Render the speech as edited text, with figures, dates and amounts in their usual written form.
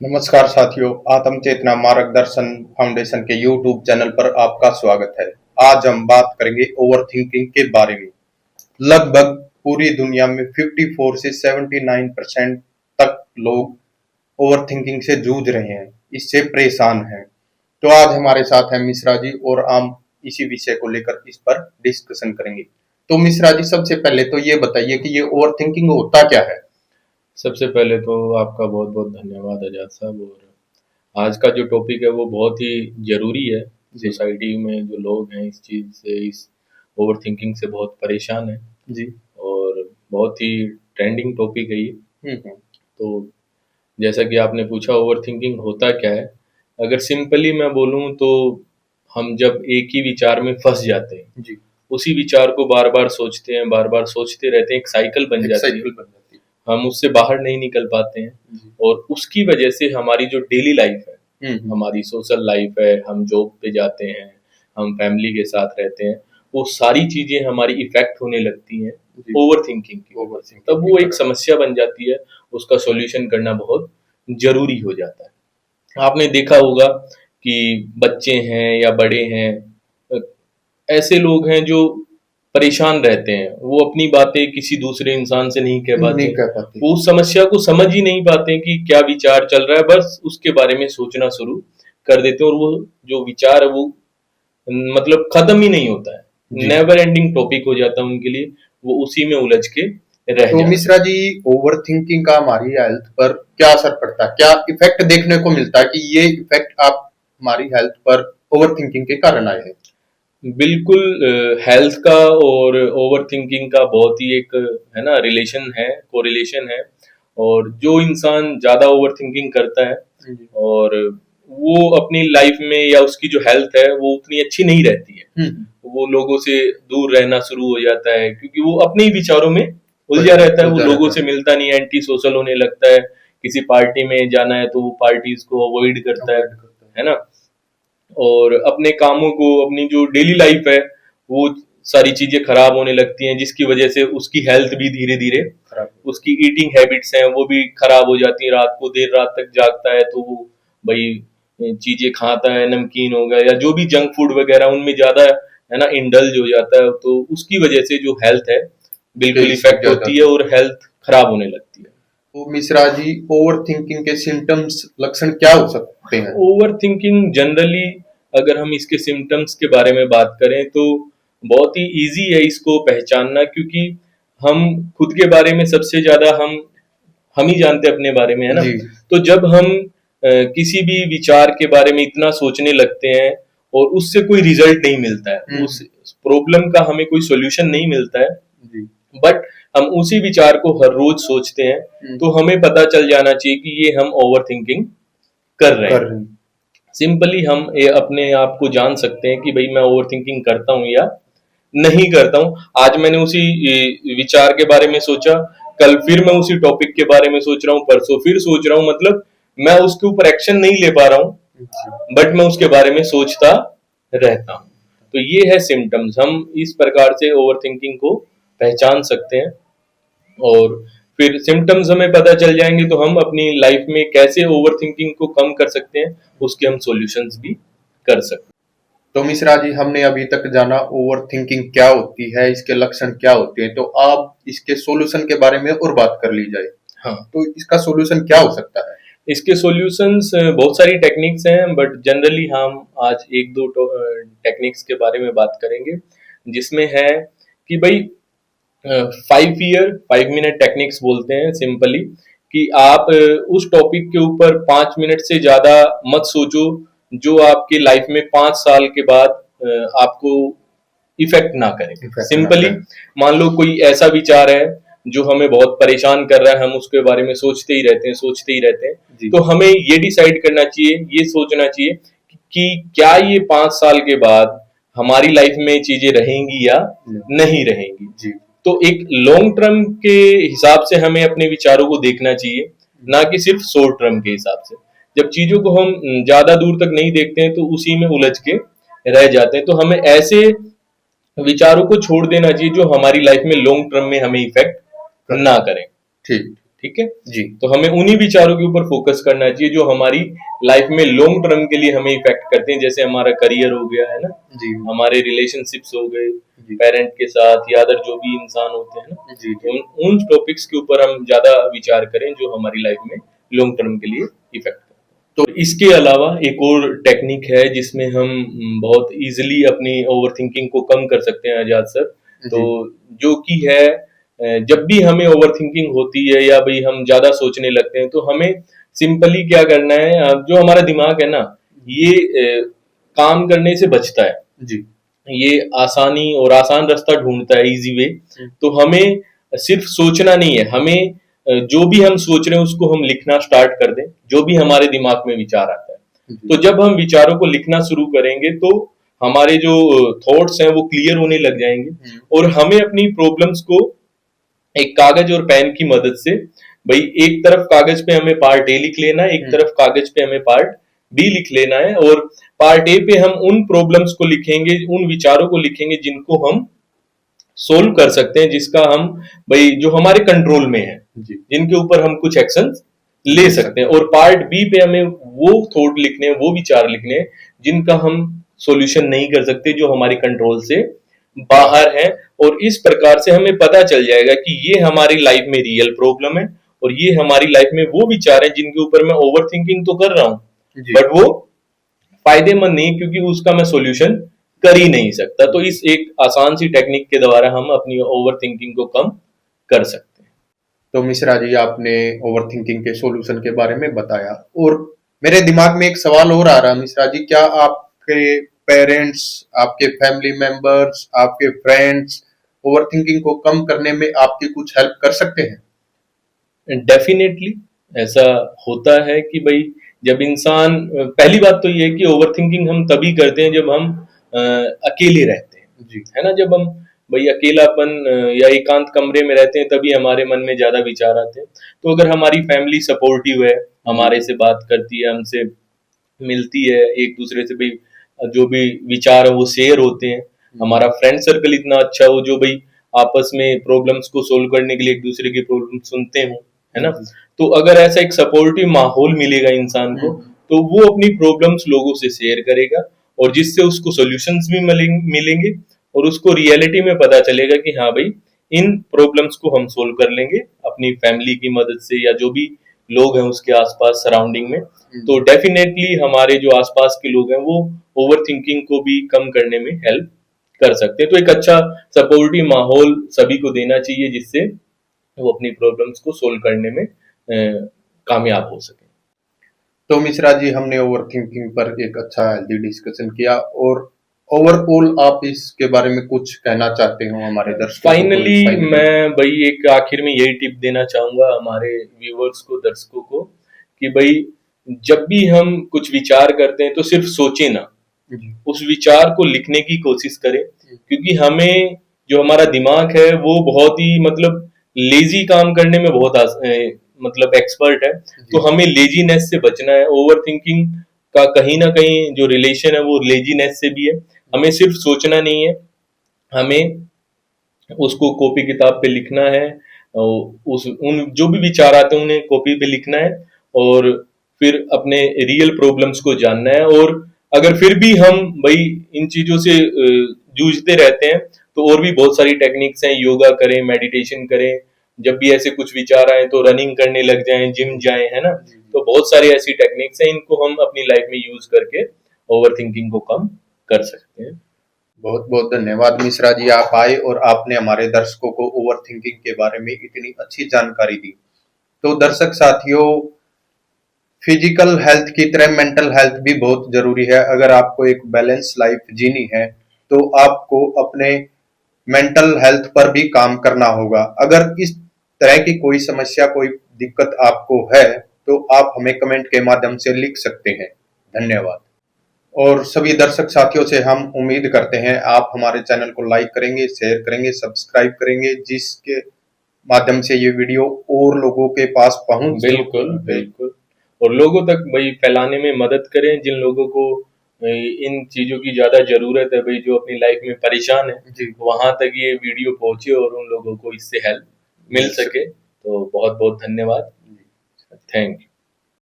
नमस्कार साथियों, आत्म चेतना मार्गदर्शन फाउंडेशन के यूट्यूब चैनल पर आपका स्वागत है। आज हम बात करेंगे ओवर थिंकिंग के बारे में। लगभग पूरी दुनिया में 54 से 79% तक लोग ओवर थिंकिंग से जूझ रहे हैं, इससे परेशान हैं। तो आज हमारे साथ हैं मिश्रा जी और हम इसी विषय को लेकर इस पर डिस्कशन करेंगे। तो मिश्रा जी, सबसे पहले तो ये बताइए कि ये ओवर थिंकिंग होता क्या है? सबसे पहले तो आपका बहुत बहुत धन्यवाद आजाद साहब। और आज का जो टॉपिक है वो बहुत ही ज़रूरी है। जी सोसाइटी में जो लोग हैं इस चीज़ से, इस ओवर थिंकिंग से बहुत परेशान हैं जी। और बहुत ही ट्रेंडिंग टॉपिक है ये। हम्म। तो जैसा कि आपने पूछा ओवर थिंकिंग होता क्या है, अगर सिंपली मैं बोलूँ तो हम जब एक ही विचार में फंस जाते हैं, जी। उसी विचार को बार बार सोचते हैं, बार बार सोचते रहते हैं, एक साइकिल बन एक जाती है। साइकिल बन जाती है। हम उससे बाहर नहीं निकल पाते हैं जी। और उसकी वजह से हमारी जो डेली लाइफ है, हम्म। हमारी सोशल लाइफ है, हम जॉब पे जाते हैं, हम फैमिली के साथ रहते हैं, वो सारी चीजें हमारी इफेक्ट होने लगती हैं जी। ओवर थिंकिंग की। ओवर थिंकिंग तब के वो एक कारण। समस्या बन जाती है, उसका सॉल्यूशन करना बहुत जरूरी हो जाता है। आपने देखा होगा कि बच्चे हैं या बड़े हैं, अ, ऐसे लोग हैं जो परेशान रहते हैं, वो अपनी बातें किसी दूसरे इंसान से नहीं कह नहीं पाते, कर पाते। वो उस समस्या को समझ ही नहीं पाते कि क्या विचार चल रहा है, बस उसके बारे में सोचना शुरू कर देते हैं और वो जो विचार है वो मतलब खत्म ही नहीं होता है, जी। नेवर एंडिंग टॉपिक हो जाता है उनके लिए, वो उसी में उलझ के रह तो जाते मिश्रा जी, ओवर थिंकिंग का हमारी हेल्थ पर क्या असर पड़ता है? क्या इफेक्ट देखने को मिलता है कि ये इफेक्ट आप हमारी हेल्थ पर ओवर थिंकिंग के कारण आए हैं? हैं। बिल्कुल, हेल्थ का और ओवर थिंकिंग का बहुत ही एक है ना रिलेशन है, कोरिलेशन है। और जो इंसान ज्यादा ओवर थिंकिंग करता है जी। और वो अपनी लाइफ में या उसकी जो हेल्थ है वो उतनी अच्छी नहीं रहती है, हम्म। वो लोगों से दूर रहना शुरू हो जाता है क्योंकि वो अपने ही विचारों में उलझा रहता है, वो उलझा लोगों रहता से मिलता नहीं है, एंटी सोशल होने लगता है। किसी पार्टी में जाना है तो वो पार्टीज को अवॉइड है, करता अवॉइड करता है ना। और अपने कामों को, अपनी जो डेली लाइफ है वो सारी चीजें खराब होने लगती हैं, जिसकी वजह से उसकी हेल्थ भी धीरे धीरे, खराब। उसकी ईटिंग हैबिट्स हैं वो भी खराब हो जाती है। रात को देर रात तक जागता है तो वो भाई चीजें खाता है, नमकीन हो गया या जो भी जंक फूड वगैरह उनमें ज्यादा है ना इंडल्ज हो जाता है, तो उसकी वजह से जो हेल्थ है बिल्कुल टेंशन इफेक्ट ज्यादा। होती है और हेल्थ खराब होने लगती है। तो मिश्रा जी, ओवर थिंकिंग के सिम्टम्स लक्षण क्या हो सकते हैं? ओवर थिंकिंग जनरली, अगर हम इसके सिम्टम्स के बारे में बात करें तो बहुत ही इजी है इसको पहचानना, क्योंकि हम खुद के बारे में सबसे ज्यादा हम ही जानते हैं अपने बारे में, है ना। जी। तो जब हम किसी भी विचार के बारे में इतना सोचने लगते हैं और उससे कोई रिजल्ट नहीं मिलता है, उस प्रॉब्लम का हमें कोई सॉल्यूशन नहीं मिलता है, जी। बट हम उसी विचार को हर रोज सोचते हैं, तो हमें पता चल जाना चाहिए कि ये हम ओवर थिंकिंग कर रहे कर हैं। रहे हैं। सिंपली हम अपने आप को जान सकते हैं कि भाई मैं ओवर थिंकिंग करता हूँ या नहीं करता हूँ। आज मैंने उसी विचार के बारे में सोचा, कल फिर मैं उसी टॉपिक के बारे में सोच रहा हूँ, परसों फिर सोच रहा हूँ, मतलब मैं उसके ऊपर एक्शन नहीं ले पा रहा हूँ, जी। बट मैं उसके बारे में सोचता रहता हूँ। तो ये है सिम्टम्स, हम इस प्रकार से ओवर थिंकिंग को पहचान सकते हैं। और फिर सिम्टम्स हमें पता चल जाएंगे तो हम अपनी लाइफ में कैसे ओवर थिंकिंग को कम कर सकते हैं, उसके हम सॉल्यूशंस भी कर सकते हैं। तो मिश्रा जी, हमने अभी तक जाना ओवर थिंकिंग क्या होती है, इसके लक्षण क्या होते हैं, तो आप इसके सॉल्यूशन के बारे में और बात कर ली जाए। हाँ, तो इसका सॉल्यूशन क्या हो सकता है? इसके सॉल्यूशंस बहुत सारी टेक्निक्स हैं, बट जनरली हम आज एक दो टेक्निक्स के बारे में बात करेंगे, जिसमें है कि भाई 5 मिनट टेक्निक्स बोलते हैं सिंपली, कि आप उस टॉपिक के ऊपर 5 मिनट से ज्यादा मत सोचो जो आपके लाइफ में 5 साल के बाद आपको इफेक्ट ना करे। इफेक्ट ना सिंपली करें। मान लो कोई ऐसा विचार है जो हमें बहुत परेशान कर रहा है, हम उसके बारे में सोचते ही रहते हैं, सोचते ही रहते हैं, जी। तो हमें ये डिसाइड करना चाहिए, ये सोचना चाहिए कि क्या ये 5 साल के बाद हमारी लाइफ में चीजें रहेंगी या नहीं रहेंगी। जी। तो एक लॉन्ग टर्म के हिसाब से हमें अपने विचारों को देखना चाहिए, ना कि सिर्फ शॉर्ट टर्म के हिसाब से। जब चीजों को हम ज्यादा दूर तक नहीं देखते हैं तो उसी में उलझ के रह जाते हैं, तो हमें ऐसे विचारों को छोड़ देना चाहिए जो हमारी लाइफ में लॉन्ग टर्म में हमें इफेक्ट ना करें। ठीक। ठीक है। जी तो हमें उन्हीं विचारों के ऊपर फोकस करना चाहिए जो हमारी लाइफ में लॉन्ग टर्म के लिए हमें इफेक्ट करते हैं, जैसे हमारा करियर हो गया है ना, जी हमारे रिलेशनशिप्स हो गए जी पेरेंट के साथ या अदर जो भी इंसान होते हैं ना, जी तो उन टॉपिक्स के ऊपर हम ज्यादा विचार करें जो हमारी लाइफ में लॉन्ग टर्म के लिए इफेक्ट करते हैं। तो इसके अलावा एक और टेक्निक है जिसमें हम बहुत इजीली अपनी ओवर थिंकिंग को कम कर सकते हैं आजाद सर। तो जी जो कि है जब भी हमें ओवर थिंकिंग होती है या भाई हम ज्यादा सोचने लगते हैं तो हमें सिंपली क्या करना है, जो हमारा दिमाग है ना ये काम करने से बचता है, जी ये आसानी और आसान रास्ता ढूंढता है, इजी वे। तो हमें सिर्फ सोचना नहीं है, हमें जो भी हम सोच रहे हैं उसको हम लिखना स्टार्ट कर दें, जो भी हमारे दिमाग में विचार आता है। जी तो जब हम विचारों को लिखना शुरू करेंगे तो हमारे जो थॉट्स हैं वो क्लियर होने लग जाएंगे और हमें अपनी प्रॉब्लम्स को एक कागज और पेन की मदद से, भाई एक तरफ कागज पे हमें पार्ट ए लिख लेना है, एक तरफ कागज पे हमें पार्ट बी लिख लेना है, और पार्ट ए पे हम उन प्रॉब्लम्स को लिखेंगे, उन विचारों को लिखेंगे जिनको हम सोल्व कर सकते हैं, जिसका हम भाई जो हमारे कंट्रोल में है, जी जिनके ऊपर हम कुछ एक्शन ले सकते हैं। और पार्ट बी पे हमें वो थॉट लिखने हैं, वो विचार लिखने हैं जिनका हम सॉल्यूशन नहीं कर सकते, जो हमारे कंट्रोल से बाहर है। और इस प्रकार से हमें पता चल जाएगा कि ये हमारी लाइफ में रियल प्रॉब्लम है और ये हमारी लाइफ में वो विचार है जिनके ऊपर मैं ओवर थिंकिंग तो कर रहा हूं जी बट वो फायदेमंद नहीं, क्योंकि उसका मैं सॉल्यूशन कर ही नहीं सकता। तो इस एक आसान सी टेक्निक के द्वारा हम अपनी ओवर थिंकिंग को कम कर सकते हैं। तो मिश्रा जी आपने ओवर थिंकिंग के सॉल्यूशन के बारे में बताया, और मेरे दिमाग में एक सवाल और आ रहा मिश्रा जी, क्या आपके पेरेंट्स, आपके फैमिली मेंबर्स, आपके फ्रेंड्स ओवर थिंकिंग को कम करने में आपकी कुछ हेल्प कर सकते हैं? डेफिनेटली ऐसा होता है कि भाई जब इंसान, पहली बात तो ये है कि ओवर थिंकिंग हम तभी करते हैं जब हम अकेले रहते हैं, जी है ना। जब हम भाई अकेलापन या एकांत कमरे में रहते हैं तभी हमारे मन में ज्यादा विचार आते हैं। तो अगर हमारी फैमिली सपोर्टिव है, हमारे से बात करती है, हमसे मिलती है, एक दूसरे से भाई जो भी विचार है वो शेयर होते हैं, हमारा फ्रेंड सर्कल इतना अच्छा हो जो भाई आपस में प्रॉब्लम्स को सोल्व करने के लिए एक दूसरे की प्रॉब्लम सुनते हो, है ना। तो अगर ऐसा एक सपोर्टिव माहौल मिलेगा इंसान को तो वो अपनी प्रॉब्लम्स लोगों से शेयर करेगा और जिससे उसको सॉल्यूशंस भी मिलेंगे और उसको रियलिटी में पता चलेगा कि हाँ भाई इन प्रॉब्लम्स को हम सोल्व कर लेंगे अपनी फैमिली की मदद से या जो भी लोग हैं उसके आसपास सराउंडिंग में। तो डेफिनेटली हमारे जो आसपास के लोग हैं वो ओवर थिंकिंग को भी कम करने में हेल्प कर सकते हैं। तो एक अच्छा सपोर्टिव माहौल सभी को देना चाहिए जिससे वो अपनी प्रॉब्लम्स को सोल्व करने में कामयाब हो सके। तो मिश्रा जी हमने ओवर थिंकिंग पर एक अच्छा हेल्दी डिस्कशन किया, और ओवरऑल आप इसके बारे में कुछ कहना चाहते हो हमारे दर्शकों को? फाइनली मैं भाई एक आखिर में यही टिप देना चाहूंगा हमारे व्यूवर्स को, दर्शकों को, कि भाई जब भी हम कुछ विचार करते हैं तो सिर्फ सोचे ना, उस विचार को लिखने की कोशिश करें, क्योंकि हमें जो हमारा दिमाग है वो बहुत ही मतलब लेजी काम करने में बहुत मतलब एक्सपर्ट है। तो हमें लेजीनेस से बचना है। ओवर थिंकिंग का कहीं ना कहीं जो रिलेशन है वो लेजीनेस से भी है। हमें सिर्फ सोचना नहीं है, हमें उसको कॉपी किताब पे लिखना है, उस उन जो भी विचार आते हैं उन्हें कॉपी पे लिखना है और फिर अपने रियल प्रॉब्लम्स को जानना है। और अगर फिर भी हम भाई इन चीजों से जूझते रहते हैं तो और भी बहुत सारी टेक्निक्स हैं, योगा करें, मेडिटेशन करें, जब भी ऐसे कुछ विचार आए तो रनिंग करने लग जाएं, जिम जाएं, है ना। तो बहुत सारी ऐसी टेक्निक्स हैं, इनको हम अपनी लाइफ में यूज करके ओवर थिंकिंग को कम कर सकते हैं। बहुत बहुत धन्यवाद मिश्रा जी, आप आए और आपने हमारे दर्शकों को ओवर थिंकिंग के बारे में इतनी अच्छी जानकारी दी। तो दर्शक साथियों, फिजिकल हेल्थ की तरह मेंटल हेल्थ भी बहुत जरूरी है। अगर आपको एक बैलेंस लाइफ जीनी है तो आपको अपने मेंटल हेल्थ पर भी काम करना होगा। अगर इस तरह की कोई समस्या, कोई दिक्कत आपको है तो आप हमें कमेंट के माध्यम से लिख सकते हैं। धन्यवाद। और सभी दर्शक साथियों से हम उम्मीद करते हैं आप हमारे चैनल को लाइक करेंगे, शेयर करेंगे, सब्सक्राइब करेंगे, जिसके माध्यम से ये वीडियो और लोगों के पास पहुंच बिल्कुल बिल्कुल, और लोगों तक भाई फैलाने में मदद करें जिन लोगों को इन चीजों की ज्यादा जरूरत है, भाई जो अपनी लाइफ में परेशान है, जी वहां तक ये वीडियो पहुंचे और उन लोगों को इससे हेल्प मिल सके। तो बहुत बहुत धन्यवाद। Thank you.